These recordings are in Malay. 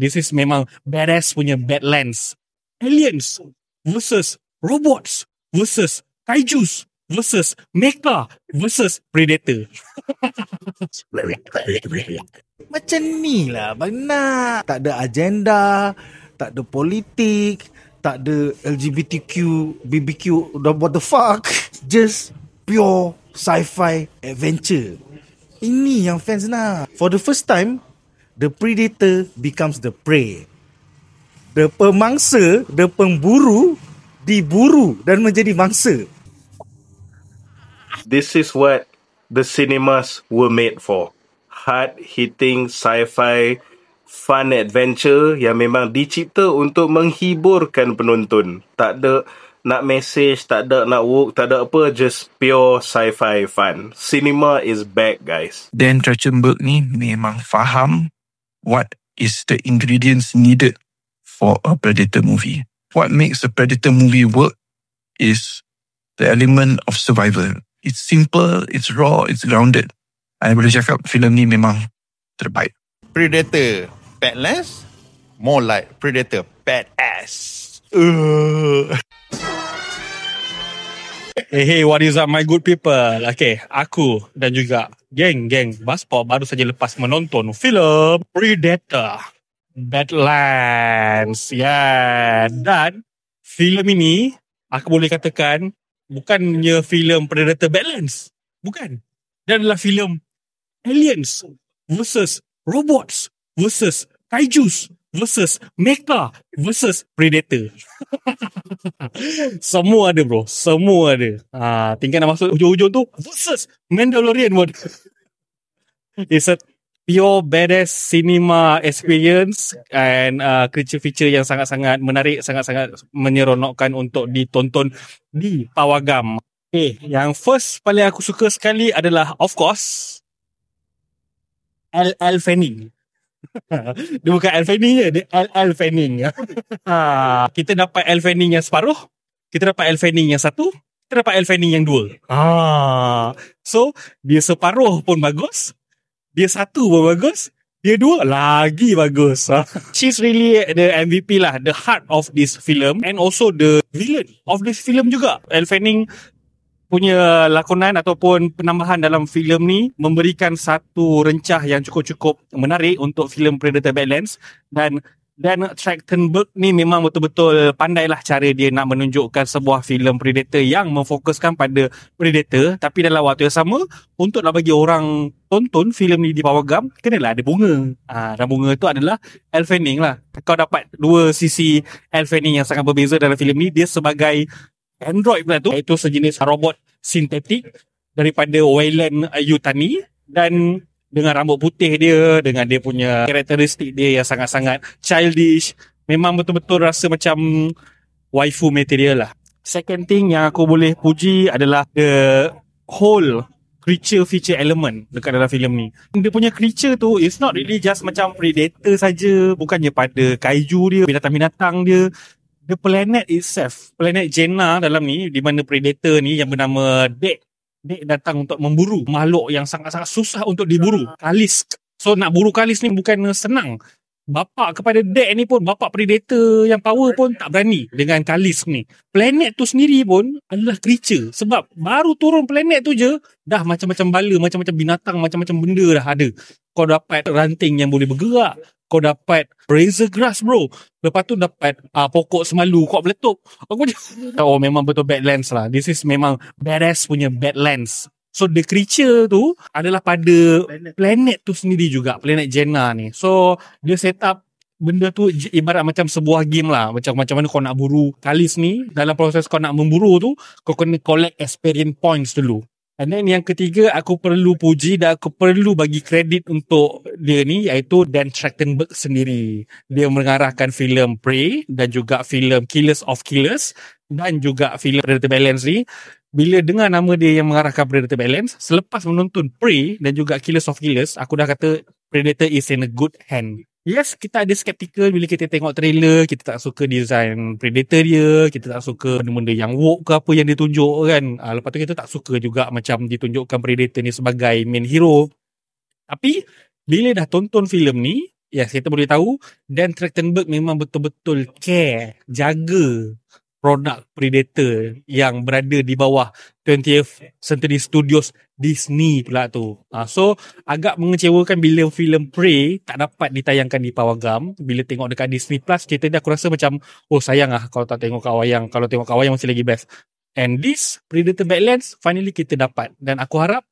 This is memang badass punya Badlands. Aliens versus robots versus kaijus versus mecha versus predator. Macam ni lah bang nak. Tak ada agenda, tak ada politik, tak ada LGBTQ, BBQ, what the fuck. Just pure sci-fi adventure. Ini yang fans nak. For the first time, the predator becomes the prey. The pemangsa, the pemburu diburu dan menjadi mangsa. This is what the cinemas were made for. Hard-hitting sci-fi fun adventure yang memang dicipta untuk menghiburkan penonton. Tak ada nak message, tak ada nak woke, tak ada apa, just pure sci-fi fun. Cinema is back, guys. Dan Trachtenberg ni memang faham what is the ingredients needed for a Predator movie. What makes a Predator movie work is the element of survival. It's simple, it's raw, it's grounded. I boleh cakap filem ni memang terbaik. Predator Badlands, more like Predator Badass. Hey, what is up my good people? Okay, aku dan juga geng Basport baru saja lepas menonton filem Predator Badlands. Ya, dan filem ini aku boleh katakan bukannya filem Predator Badlands. Bukan. Dia adalah filem aliens versus robots versus kaijus versus mecha versus predator. Semua ada bro, semua ada. Tinggal nak masuk hujung-hujung tu versus Mandalorian pun. It's a pure badass cinema experience and creature-feature yang sangat-sangat menarik, sangat-sangat menyeronokkan untuk ditonton di Pawagam. Okay, yang first paling aku suka sekali adalah of course L.L. Fanning. Dia bukan L. Fanning je, dia L.L. Fanning. Kita dapat L. Fanning yang separuh, kita dapat L. Fanning yang satu, kita dapat L. Fanning yang dua. So, dia separuh pun bagus, dia satu pun bagus, dia dua lagi bagus. She's really the MVP lah, the heart of this film and also the villain of this film juga. L. Fanning punya lakonan ataupun penambahan dalam filem ni memberikan satu rencah yang cukup-cukup menarik untuk filem Predator Badlands dan Trachtenberg ni memang betul-betul pandailah cara dia nak menunjukkan sebuah filem Predator yang memfokuskan pada Predator, tapi dalam waktu yang sama untuk nak bagi orang tonton filem ni di Pawagam kenalah ada bunga. Dan bunga tu adalah Elle Fanning lah. Kau dapat dua sisi Elle Fanning yang sangat berbeza dalam filem ni. Dia sebagai android pula tu, iaitu sejenis robot sintetik daripada Wayland Yutani, dan dengan rambut putih dia, dengan dia punya karakteristik dia yang sangat-sangat childish, memang betul-betul rasa macam waifu material lah. Second thing yang aku boleh puji adalah the whole creature feature element dekat dalam filem ni. Dia punya creature tu is not really just macam predator saja, bukannya pada kaiju dia, binatang-binatang dia. The planet itself, planet Jenna dalam ni, di mana predator ni yang bernama Dek datang untuk memburu makhluk yang sangat-sangat susah untuk diburu, Kalis. So nak buru Kalis ni bukan senang. Bapak kepada Dek ni pun, bapak predator yang power pun tak berani dengan Kalis ni. Planet tu sendiri pun adalah creature, sebab baru turun planet tu je dah macam-macam bala, macam-macam binatang, macam-macam benda dah ada. Kau dapat ranting yang boleh bergerak, kau dapat razor grass bro, lepas tu dapat pokok semalu kau meletup. Memang betul Badlands lah. This is memang badass punya Badlands. So the creature tu adalah pada planet tu sendiri juga, planet Jenna ni. So dia set up benda tu ibarat macam sebuah game lah. Macam mana kau nak buru Kalis ni, dalam proses kau nak memburu tu kau kena collect experience points dulu. And then yang ketiga, aku perlu puji dan aku perlu bagi kredit untuk dia ni, iaitu Dan Trachtenberg sendiri. Dia mengarahkan filem Prey dan juga filem Killers of Killers dan juga filem Predator Badlands ni. Bila dengar nama dia yang mengarahkan Predator Badlands, selepas menonton Prey dan juga Killers of Killers, aku dah kata Predator is in a good hand. Yes, kita ada skeptical bila kita tengok trailer, kita tak suka design Predator dia, kita tak suka benda-benda yang woke ke apa yang dia tunjuk kan. Lepas tu kita tak suka juga macam ditunjukkan Predator ni sebagai main hero. Tapi bila dah tonton filem ni, Yes, kita boleh tahu Dan Trachtenberg memang betul-betul care, jaga produk Predator yang berada di bawah 20th Century Studios Disney pula tu. So agak mengecewakan bila filem Prey tak dapat ditayangkan di Pawagam. Bila tengok dekat Disney Plus, cerita ni aku rasa macam sayang kalau tak tengok kat wayang. Kalau tengok kat wayang masih lagi best. And this Predator Badlands finally kita dapat, dan aku harap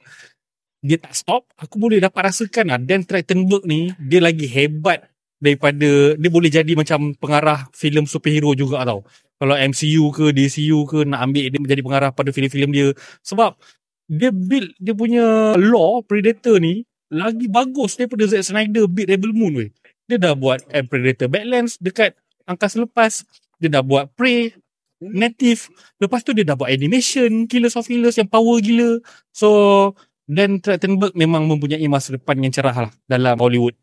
dia tak stop. Aku boleh dapat rasakan Dan Trachtenberg ni dia lagi hebat daripada, dia boleh jadi macam pengarah filem superhero juga tau. Kalau MCU ke DCU ke nak ambil dia menjadi pengarah pada filem-filem dia, sebab dia build dia punya lore Predator ni lagi bagus daripada Zack Snyder build Rebel Moon weh. Dia dah buat Predator Badlands dekat angkasa lepas, dia dah buat Prey Native, lepas tu dia dah buat animation Killers of Killers yang power gila. So Dan Trachtenberg memang mempunyai masa depan yang cerah lah dalam Hollywood.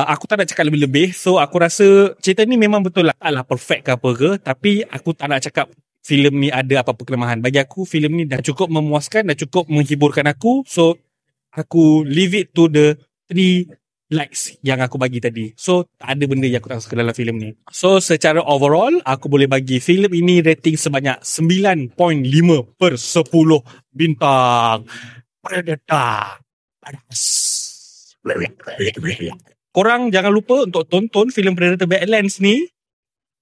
Aku tak nak cakap lebih-lebih. So aku rasa cerita ni memang betul lah, taklah perfect ke apa ke, tapi aku tak nak cakap filem ni ada apa-apa kelemahan. Bagi aku filem ni dah cukup memuaskan, dah cukup menghiburkan aku. So aku leave it to the 3 likes yang aku bagi tadi. So tak ada benda yang aku tak suka dalam filem ni. So secara overall aku boleh bagi filem ini rating sebanyak 9.5/10 bintang. Predator. Korang jangan lupa untuk tonton filem Predator Badlands ni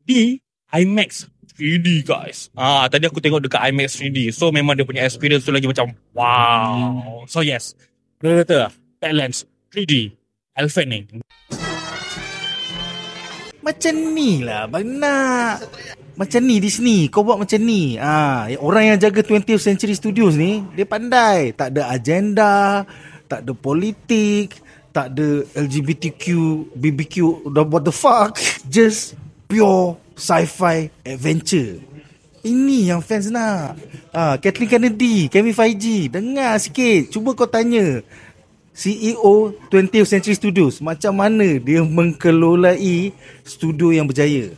di IMAX 3D guys. Tadi aku tengok dekat IMAX 3D. So memang dia punya experience tu lagi macam wow. So yes, Predator Badlands 3D Elle Fanning. Macam ni lah bang nak. Macam ni Disney, kau buat macam ni. Orang yang jaga 20th Century Studios ni, dia pandai. Tak ada agenda, tak ada politik, tak ada LGBTQ, BBQ, what the fuck. Just pure sci-fi adventure. Ini yang fans nak. Kathleen Kennedy, Kevin Feige, dengar sikit. Cuba kau tanya CEO 20th Century Studios, macam mana dia mengkelolai studio yang berjaya.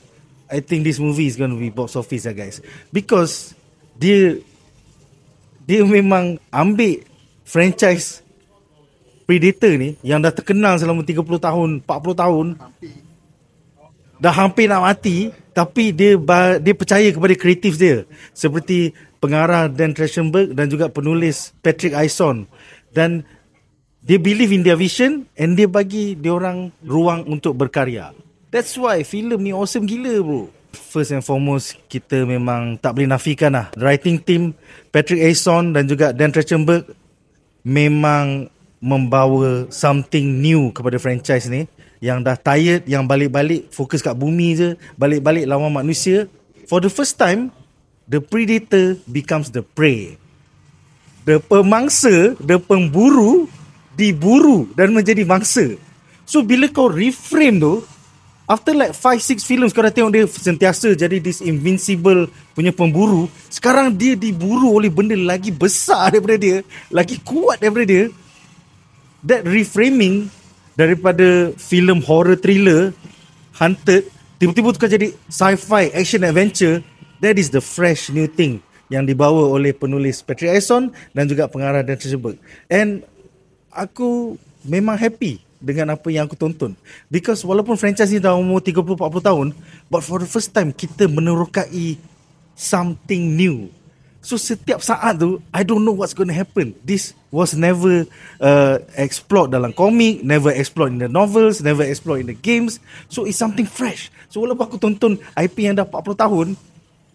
I think this movie is going to be box office lah guys. Because dia memang ambil franchise Predator ni yang dah terkenal selama 30 tahun, 40 tahun, dah hampir nak mati, tapi dia percaya kepada kreatif dia, seperti pengarah Dan Trachtenberg dan juga penulis Patrick Ison, dan dia believe in their vision and dia bagi diorang ruang untuk berkarya. That's why filem ni awesome gila bro. First and foremost, kita memang tak boleh nafikan lah, writing team Patrick Ison dan juga Dan Trachtenberg memang membawa something new kepada franchise ni, yang dah tired, yang balik-balik fokus kat bumi je, balik-balik lawan manusia. For the first time, the predator becomes the prey. The pemangsa, the pemburu diburu dan menjadi mangsa. So bila kau reframe tu, after like 5-6 films kau dah tengok dia sentiasa jadi this invincible punya pemburu, sekarang dia diburu oleh benda lagi besar daripada dia, lagi kuat daripada dia. That reframing daripada filem horror thriller Hunted tiba-tiba tukar jadi sci-fi action adventure. That is the fresh new thing yang dibawa oleh penulis Patrick Ison dan juga pengarah Dan Trachtenberg. And aku memang happy dengan apa yang aku tonton, because walaupun franchise ni dah umur 30-40 tahun, but for the first time kita menerokai something new. So setiap saat tu I don't know what's going to happen. This was never explored dalam komik, never explored in the novels, never explored in the games. So it's something fresh. So walaupun aku tonton IP yang dah 40 tahun,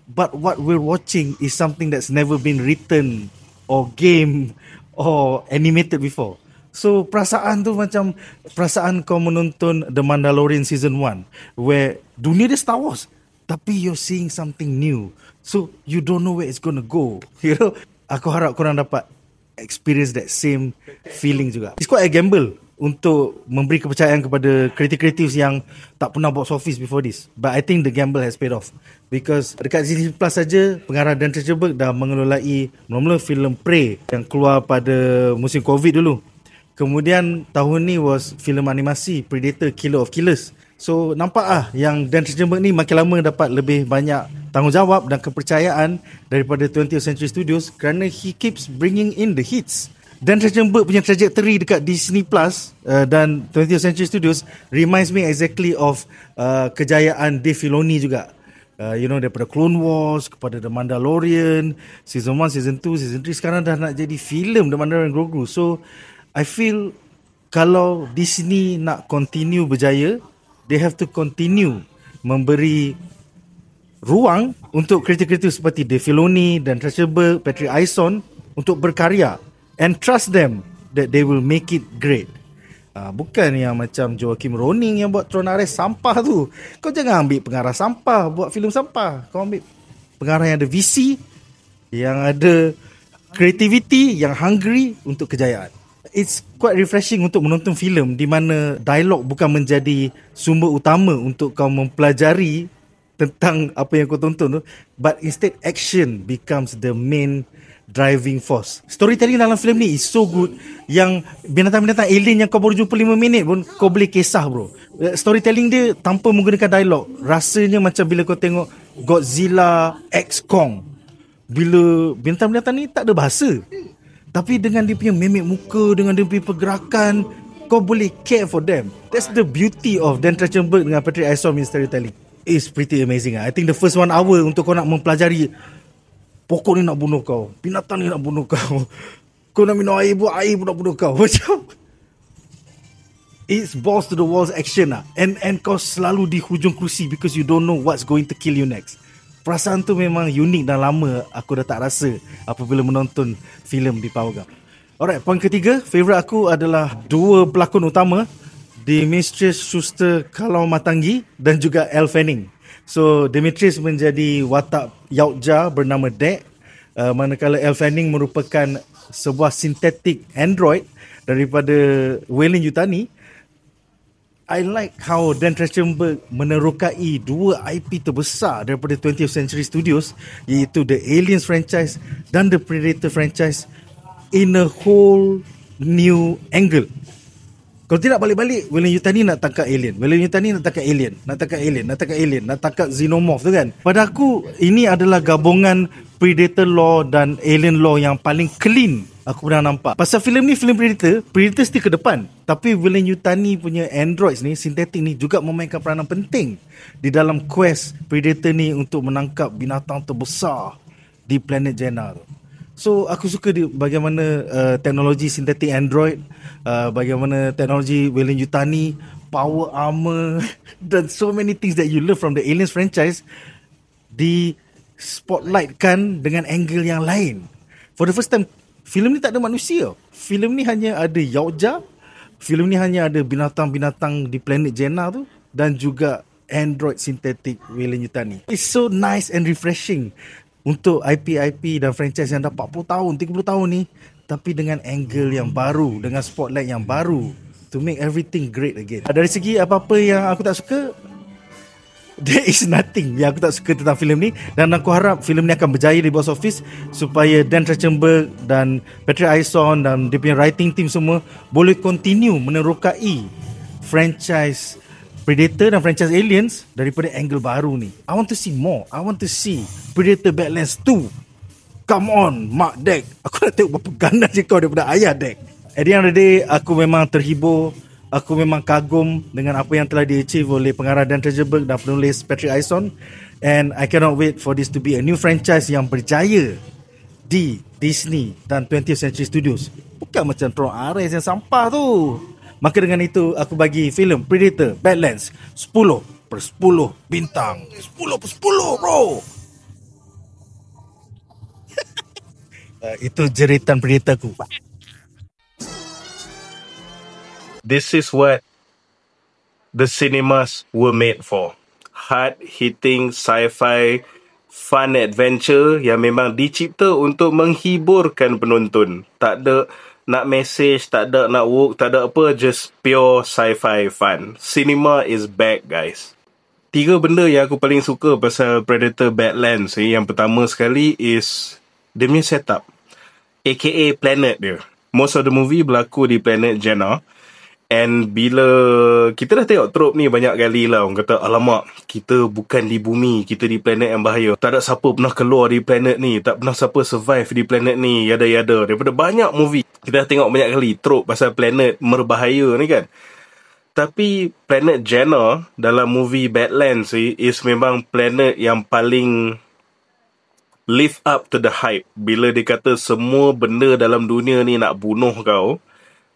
but what we're watching is something that's never been written or game or animated before. So perasaan tu macam perasaan kau menonton The Mandalorian Season 1, where dunia dia Star Wars, tapi you're seeing something new. So you don't know where it's gonna go. You know, aku harap korang dapat experience that same feeling juga. It's quite a gamble untuk memberi kepercayaan kepada kreatif-kreatif yang tak pernah box office before this. But I think the gamble has paid off, because dekat Disney Plus saja pengarah Dan Trachtenberg dah mengelolai mula-mula filem Prey yang keluar pada musim COVID dulu. Kemudian tahun ni was filem animasi Predator Killer of Killers. So nampak yang Dan Trachtenberg ni makin lama dapat lebih banyak tanggungjawab dan kepercayaan daripada 20th Century Studios, kerana he keeps bringing in the hits. Dan Trachtenberg punya trajectory dekat Disney Plus dan 20th Century Studios reminds me exactly of kejayaan Dave Filoni juga. Daripada Clone Wars kepada The Mandalorian, Season 1, Season 2, Season 3, sekarang dah nak jadi filem The Mandalorian Grogu. So I feel kalau Disney nak continue berjaya, they have to continue memberi ruang untuk kreatif-kreatif seperti Dave Filoni dan Trachtenberg, Patrick Aison untuk berkarya and trust them that they will make it great. Bukan yang macam Joaquin Roning yang buat Tron Ares sampah tu. Kau jangan ambil pengarah sampah buat filem sampah. Kau ambil pengarah yang ada visi, yang ada creativity, yang hungry untuk kejayaan. It's quite refreshing untuk menonton filem di mana dialog bukan menjadi sumber utama untuk kau mempelajari tentang apa yang kau tonton tu, but instead action becomes the main driving force. Storytelling dalam filem ni is so good yang binatang-binatang alien yang kau baru jumpa 5 minit pun kau boleh kisah bro. Storytelling dia tanpa menggunakan dialog, rasanya macam bila kau tengok Godzilla X Kong. Bila binatang-binatang ni tak ada bahasa, tapi dengan dia punya mimik muka, dengan dia punya pergerakan, kau boleh care for them. That's the beauty of Dan Trachtenberg dengan Patrick Aison in storytelling. It's pretty amazing. I think the first 1 hour untuk kau nak mempelajari pokok ni nak bunuh kau, binatang ni nak bunuh kau, kau nak minum air pun nak bunuh kau. Macam it's balls to the walls action lah. And kau selalu di hujung kerusi because you don't know what's going to kill you next. Perasaan tu memang unik dan lama aku dah tak rasa apabila menonton filem di Power Gum. Alright, poin ketiga, favourite aku adalah 2 pelakon utama, Demetrius Schuster Kalau Matangi dan juga Elle Fanning. So Demetrius menjadi watak Yautja bernama Dek, manakala Elle Fanning merupakan sebuah sintetik android daripada Weyland Yutani. I like how Dan Trachtenberg menerokai 2 IP terbesar daripada 20th Century Studios, iaitu The Aliens franchise dan The Predator franchise in a whole new angle. Kalau tidak balik-balik, Weyland Yutani nak tangkap alien, Weyland Yutani nak tangkap alien, nak tangkap alien, nak tangkap alien, nak tangkap xenomorph tu kan. Pada aku, ini adalah gabungan Predator law dan Alien law yang paling clean aku pernah nampak. Pasal filem ni, filem Predator still ke depan, tapi Weyland Yutani punya androids ni, sintetik ni juga memainkan peranan penting di dalam quest Predator ni untuk menangkap binatang terbesar di planet Jenna tu. So aku suka bagaimana teknologi sintetik android, bagaimana teknologi Weyland Yutani, power armor dan so many things that you love from the Aliens franchise di spotlightkan dengan angle yang lain. For the first time, filem ni tak ada manusia. Filem ni hanya ada Yautja, filem ni hanya ada binatang-binatang di planet Jenna tu dan juga android sintetik Weyland Yutani. It's so nice and refreshing untuk IP dan franchise yang dah 40 tahun, 30 tahun ni, tapi dengan angle yang baru, dengan spotlight yang baru, to make everything great again. Dari segi apa-apa yang aku tak suka, there is nothing yang aku tak suka tentang filem ni, dan aku harap filem ni akan berjaya di box office supaya Dan Trachtenberg dan Patrick Aison dan dia punya writing team semua boleh continue menerokai franchise Predator dan franchise Aliens daripada angle baru ni. I want to see more. I want to see Predator Badlands 2. Come on, Mark Dek. Aku nak tengok berapa ganas je kau daripada ayah Dek. At the end of the day, aku memang terhibur. Aku memang kagum dengan apa yang telah di-achieve oleh pengarah Dan Trachtenberg dan penulis Patrick Aison. And I cannot wait for this to be a new franchise yang berjaya di Disney dan 20th Century Studios. Bukan macam Tron Ares yang sampah tu. Maka dengan itu, aku bagi filem Predator Badlands 10/10 bintang. 10/10 bro. Itu jeritan Predator ku. This is what the cinemas were made for. Hard-hitting sci-fi fun adventure yang memang dicipta untuk menghiburkan penonton. Tak ada nak message, tak ada nak work, tak ada apa, just pure sci-fi fun. Cinema is back, guys. 3 benda yang aku paling suka pasal Predator Badlands ni. Yang pertama sekali is dia punya setup, aka planet dia. Most of the movie berlaku di planet Jenna. And bila kita dah tengok trope ni banyak kali lah, orang kata alamak, kita bukan di bumi, kita di planet yang bahaya, tak ada siapa pernah keluar di planet ni, tak pernah siapa survive di planet ni, yada-yada. Daripada banyak movie, Kita dah tengok banyak kali trope pasal planet berbahaya ni kan. Tapi planet Jenna dalam movie Badlands ni is memang planet yang paling live up to the hype. Bila dia kata semua benda dalam dunia ni nak bunuh kau,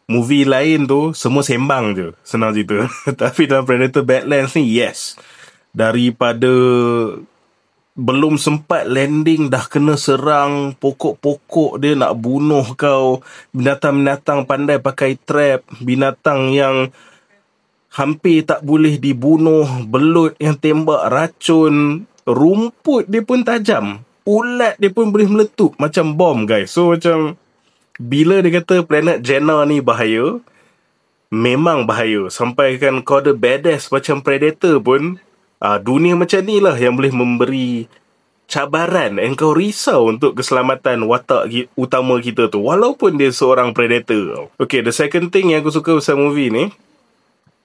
movie lain tu semua sembang je, senang cerita. Tapi dalam Predator Badlands ni, yes, daripada belum sempat landing dah kena serang, pokok-pokok dia nak bunuh kau, binatang-binatang pandai pakai trap, binatang yang hampir tak boleh dibunuh, belut yang tembak racun, rumput dia pun tajam, ulat dia pun boleh meletup macam bom, guys. So macam bila dia kata planet Jenna ni bahaya, memang bahaya. Sampai kan kau ada badass macam Predator pun, dunia macam ni lah yang boleh memberi cabaran and kau risau untuk keselamatan watak utama kita tu, walaupun dia seorang Predator. Okay, the second thing yang aku suka pasal movie ni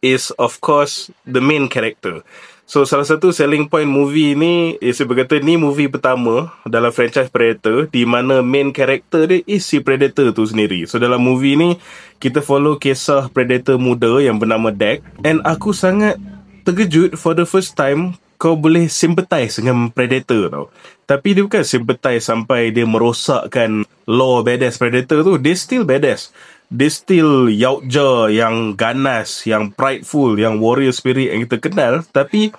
is of course the main character. So salah satu selling point movie ni is dia berkata ni movie pertama dalam franchise Predator di mana main character dia is si Predator tu sendiri. So dalam movie ni kita follow kisah Predator muda yang bernama Dak, and aku sangat terkejut for the first time kau boleh sympathize dengan Predator tau. Tapi dia bukan sympathize sampai dia merosakkan law badass Predator tu. Dia still badass. Dia still yautja, yang ganas, yang prideful, yang warrior spirit yang kita kenal. Tapi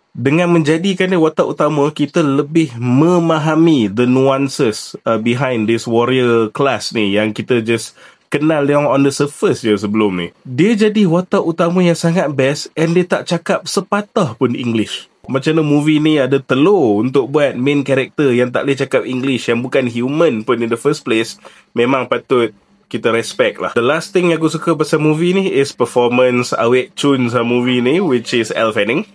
dengan menjadikan dia watak utama, kita lebih memahami the nuances behind this warrior class ni yang kita just kenal yang on the surface je sebelum ni. Dia jadi watak utama yang sangat best and dia tak cakap sepatah pun English. Macam mana movie ni ada telur untuk buat main character yang tak boleh cakap English, yang bukan human pun in the first place. Memang patut kita respect lah. The last thing yang aku suka pasal movie ni is performance awet cun sa movie ni, which is Elle Fanning.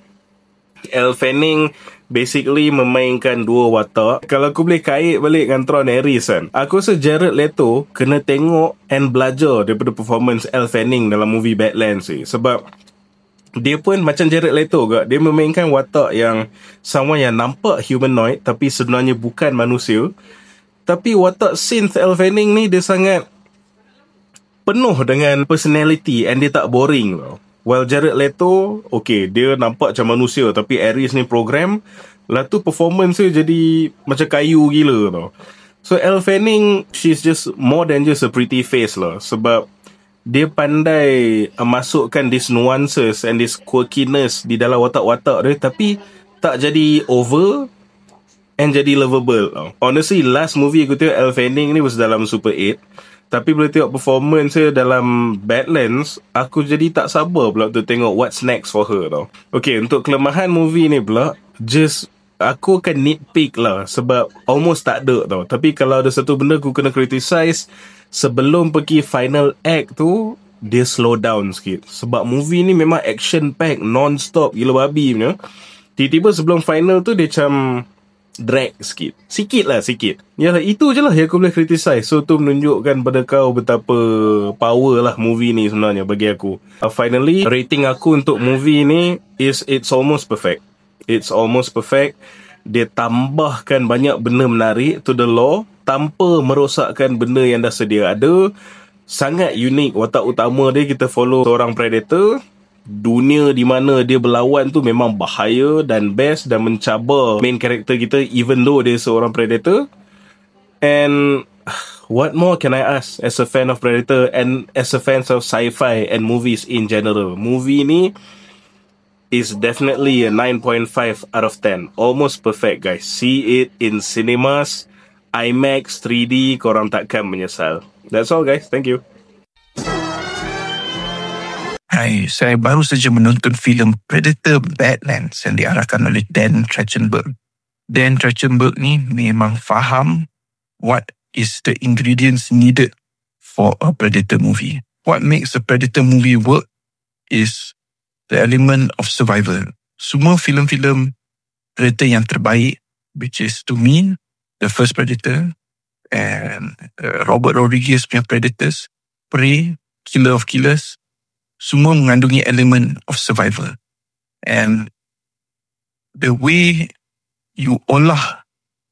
Elle Fanning basically memainkan dua watak. Kalau aku boleh kait balik dengan Tron Harris kan, aku rasa Jared Leto kena tengok and belajar daripada performance Elle Fanning dalam movie Badlands ni. Sebab dia pun macam Jared Leto ke, dia memainkan watak yang someone yang nampak humanoid tapi sebenarnya bukan manusia. Tapi watak synth Elle Fanning ni dia sangat penuh dengan personality and dia tak boring tau. Well, Jared Leto, okay, dia nampak macam manusia, tapi Ares ni program, lah tu performance dia jadi macam kayu gila tau. So, Elle Fanning, she's just more than just a pretty face lah. Sebab dia pandai masukkan these nuances and this quirkiness di dalam watak-watak dia, tapi tak jadi over and jadi lovable tau. Honestly, last movie aku tengok Elle Fanning ni was dalam Super 8. Tapi bila tengok performance dia dalam Badlands, aku jadi tak sabar pula untuk tengok what's next for her tau. Okay, untuk kelemahan movie ni pula, just aku akan nitpick lah sebab almost tak ada tau. Tapi kalau ada satu benda aku kena criticize, sebelum pergi final act tu, dia slow down sikit. Sebab movie ni memang action pack, non-stop, gila babi punya. Tiba-tiba sebelum final tu dia macam drag sikit. Sikit. Yalah, itu je lah yang aku boleh criticize. So tu menunjukkan pada kau betapa power lah movie ni sebenarnya bagi aku. Finally, rating aku untuk movie ni is it's almost perfect. It's almost perfect. Dia tambahkan banyak benda menarik to the lore tanpa merosakkan benda yang dah sedia ada. Sangat unik watak utama dia. Kita follow seorang Predator. Dunia di mana dia berlawan tu memang bahaya dan best dan mencabar main karakter kita even though dia seorang Predator. And what more can I ask as a fan of Predator and as a fan of sci-fi and movies in general? Movie ni is definitely a 9.5 out of 10. Almost perfect, guys. See it in cinemas, IMAX, 3D, korang takkan menyesal. That's all, guys. Thank you. Hai, saya baru saja menonton filem Predator Badlands yang diarahkan oleh Dan Trachtenberg. Dan Trachtenberg ni memang faham what is the ingredients needed for a Predator movie. What makes a Predator movie work is the element of survival. Semua filem-filem Predator yang terbaik, which is to me, the first Predator and Robert Rodriguez punya Predators, Prey, Killer of Killers, semua mengandungi elemen of survival. And the way you olah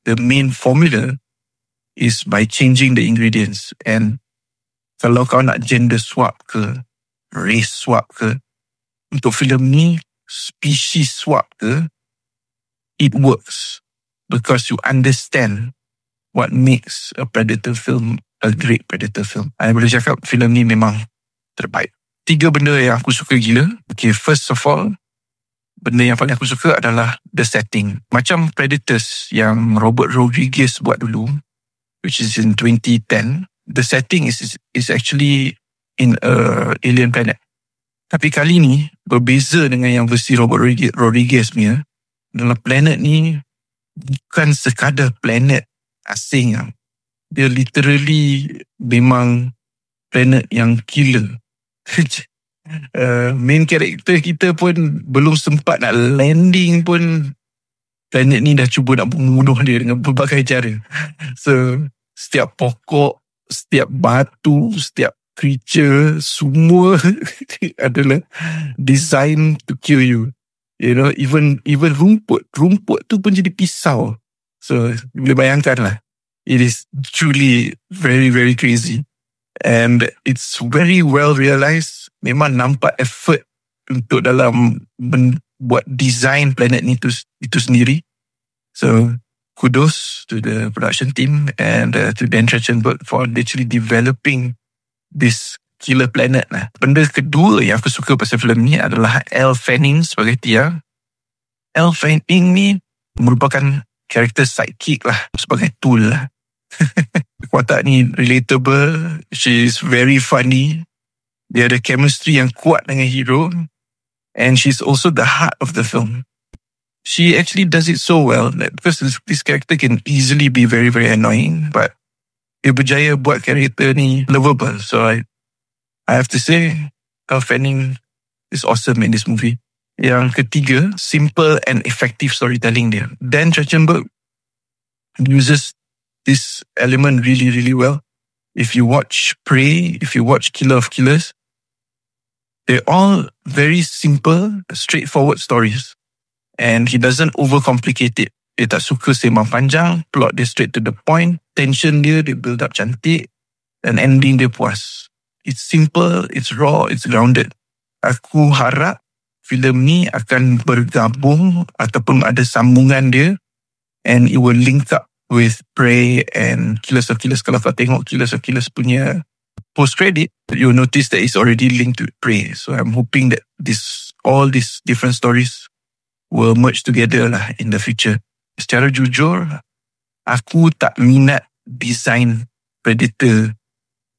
the main formula is by changing the ingredients. And kalau kau nak gender swap ke, race swap ke, untuk filem ni, species swap ke, it works. Because you understand what makes a Predator film a great Predator film. I boleh cakap filem ni memang terbaik. 3 benda yang aku suka gila. Okay, first of all, benda yang paling aku suka adalah the setting. Macam Predators yang Robert Rodriguez buat dulu, which is in 2010, the setting is actually in a alien planet. Tapi kali ni, berbeza dengan yang versi Robert Rodriguez punya, dalam planet ni, bukan sekadar planet asing. Dia literally memang planet yang killer. Main character kita pun belum sempat nak landing pun planet ni dah cuba nak membunuh dia dengan berbagai cara. So setiap pokok, setiap batu, setiap creature, semua adalah design to kill you. You know, even rumput tu pun jadi pisau. So boleh bayangkan lah, it is truly very very crazy. And it's very well realized. Memang nampak effort untuk dalam buat design planet ni itu sendiri. So kudos to the production team and to Dan Trachtenberg for literally developing this killer planet lah. Benda kedua yang aku suka pasal filem ni adalah Elle Fanning sebagai Tia. Elle Fanning ni merupakan karakter sidekick lah, sebagai tool lah. Watak ni relatable, she's very funny, dia ada chemistry yang kuat dengan hero, and she's also the heart of the film. She actually does it so well that because this character can easily be very very annoying, but dia berjaya buat karakter ni lovable. So I have to say Elle Fanning is awesome in this movie. Yang ketiga, simple and effective storytelling dia. Dan Trachtenberg uses this element really, really well. If you watch Prey, if you watch Killer of Killers, they're all very simple, straightforward stories. And he doesn't overcomplicate it. Dia tak suka sembang panjang, plot dia straight to the point, tension dia build up cantik, dan ending dia puas. It's simple, it's raw, it's grounded. Aku harap filem ni akan bergabung ataupun ada sambungan dia, and it will link up with Prey and Killers of Killers. Kalau kau tengok Killers of Killers punya post-credit, you'll notice that it's already linked to Prey. So I'm hoping that all these different stories will merge together lah in the future. Secara jujur, aku tak minat design Predator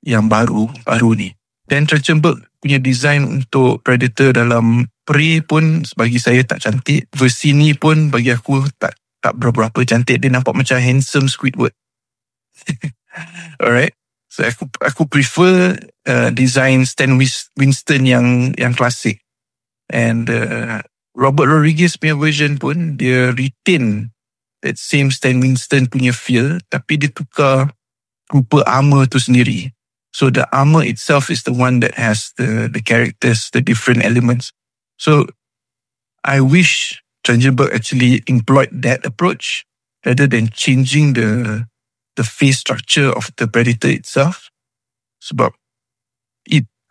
yang baru ni. Dan Trachtenberg punya design untuk Predator dalam Prey pun bagi saya tak cantik. Versi ni pun bagi aku tak berapa cantik. Dia nampak macam handsome Squidward. Alright. So aku prefer design Stan Winston yang klasik. And Robert Rodriguez punya version pun dia retain that same Stan Winston punya feel, tapi dia tukar rupa armor tu sendiri. So the armor itself is the one that has the characters, the different elements. So I wish Trachtenberg actually employed that approach rather than changing the face structure of the Predator itself. Sebab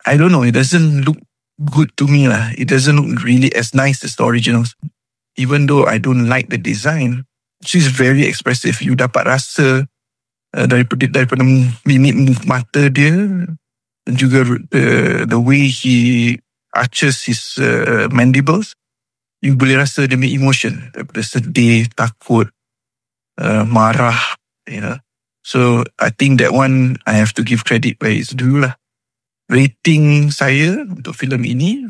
I don't know, it doesn't look good to me lah. It doesn't look really as nice as the originals. Even though I don't like the design, she's very expressive. You dapat rasa daripada mimik mata dia, dan juga the way he arches his mandibles, you boleh rasa dia punya emotion, daripada sedih, takut, marah, you know. So I think that one I have to give credit where it's due lah. Rating saya untuk filem ini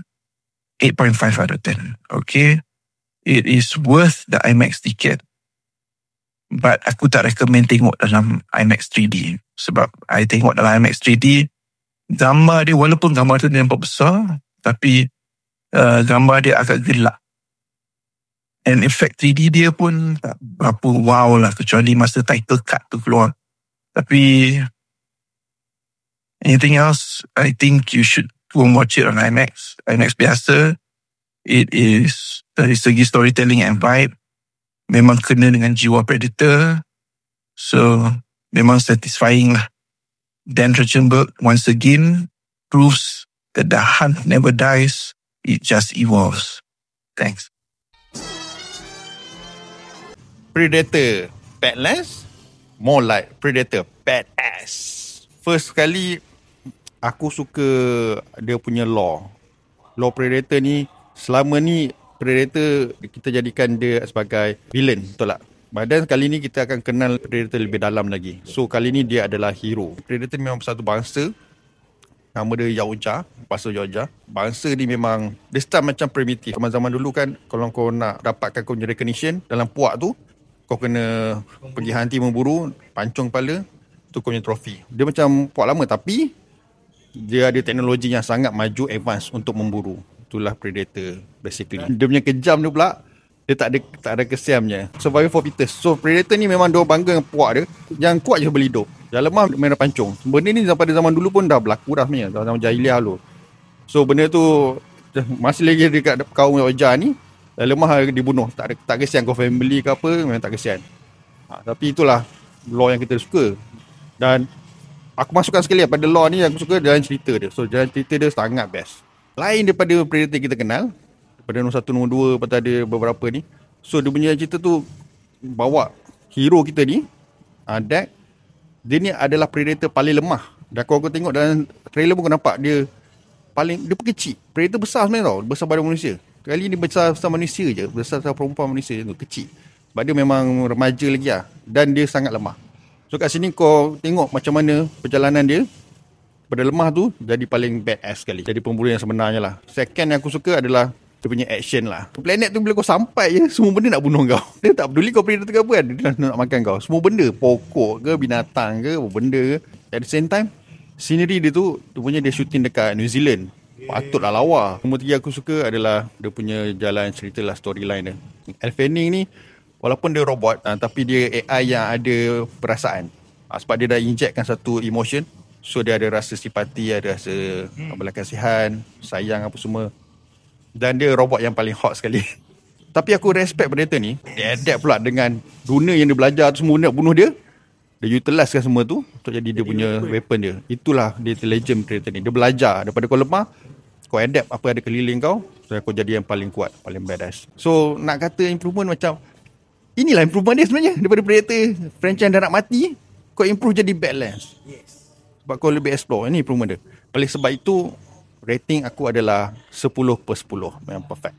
8.5 out of 10. Okay, it is worth the IMAX ticket, but aku tak recommend tengok dalam IMAX 3D. Sebab I tengok dalam IMAX 3D, gambar dia, walaupun gambar tu nampak besar, tapi gambar dia agak gelap. And effect 3D dia pun tak berapa wow lah, kecuali masa title cut tu keluar. Tapi anything else, I think you should go and watch it on IMAX. IMAX biasa, it is dari segi storytelling and vibe, memang kena dengan jiwa Predator. So memang satisfying lah. Dan Trachtenberg once again proves that the hunt never dies, it just evolves. Thanks. Predator badass, more like Predator badass. First kali aku suka dia punya law Predator ni. Selama ni Predator kita jadikan dia sebagai villain, betul tak? Dan kali ni kita akan kenal Predator lebih dalam lagi. So kali ni dia adalah hero. Predator ni memang satu bangsa. Nama dia Yautja, bangsa Yautja. Bangsa ni memang dia start macam primitif. Zaman-zaman dulu kan, kalau kau nak dapatkan kau punya recognition dalam puak tu, kau kena pergi hanti memburu, pancung kepala, tu kau punya trofi. Dia macam puak lama tapi dia ada teknologi yang sangat maju, advance untuk memburu. Itulah Predator basically. Dia punya kejam dia pula, dia tak ada kesiamnya. Survival for fittest. So Predator ni memang dia bangga dengan puak dia. Yang kuat je boleh hidup. Yang lemah main pancung. Benda ni pada zaman dulu pun dah berlaku dah sebenarnya. Zaman jahiliah dulu. So benda tu masih lagi dekat kaum Yautja ni. Yang lemah dibunuh. Tak kesian kau family ke apa, memang tak kesian. Tapi itulah law yang kita suka. Dan aku masukkan sekali pada law ni yang aku suka jalan cerita dia. So jalan cerita dia sangat best. Lain daripada Predator kita kenal. Pada nombor 1, nombor 2, lepas tu ada beberapa ni. So dia punya cerita tu bawa hero kita ni, Dak, dia ni adalah Predator paling lemah. Dan kalau kau tengok dalam trailer pun kau nampak dia pun kecil. Predator besar sebenarnya tau, besar pada manusia. Kali ni besar manusia je, besar perempuan manusia tu, kecil. Sebab dia memang remaja lagi lah. Dan dia sangat lemah. So kat sini kau tengok macam mana perjalanan dia. Pada lemah tu jadi paling badass sekali. Jadi pemburu yang sebenarnya lah. Second yang aku suka adalah dia punya action lah. Planet tu bila kau sampai je, semua benda nak bunuh kau. Dia tak peduli kau Predator ke apa kan, dia nak makan kau. Semua benda, pokok ke, binatang ke, benda ke. At the same time, scenery dia tu, rupanya dia shooting dekat New Zealand. Patutlah lawa. Nombor 3 aku suka adalah dia punya jalan cerita lah, storyline dia. Elle Fanning ni, walaupun dia robot, tapi dia AI yang ada perasaan. Sebab dia dah injectkan satu emotion. So dia ada rasa simpati, ada rasa belas kasihan, sayang apa semua. Dan dia robot yang paling hot sekali. Tapi aku respect Predator ni. Dia adapt pula dengan dunia yang dia belajar tu, semua nak bunuh dia. Dia utilisekan semua tu untuk jadi dia punya weapon dia. Itulah dia legend Predator ni. Dia belajar daripada kau lemah, kau adapt apa ada keliling kau, so kau jadi yang paling kuat, paling badass. So nak kata improvement macam, inilah improvement dia sebenarnya. Daripada Predator franchise dah nak mati, kau improve jadi Badlands. Sebab kau lebih explore. Ini improvement dia. Oleh sebab itu, rating aku adalah 10/10. Memang perfect.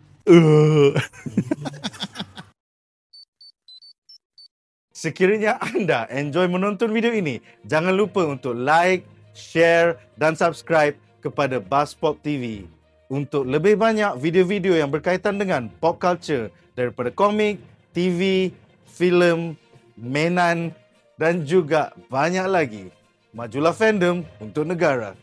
Sekiranya anda enjoy menonton video ini, jangan lupa untuk like, share dan subscribe kepada Buzzpop TV. Untuk lebih banyak video-video yang berkaitan dengan pop culture daripada komik, TV, filem, mainan dan juga banyak lagi. Majulah fandom untuk negara.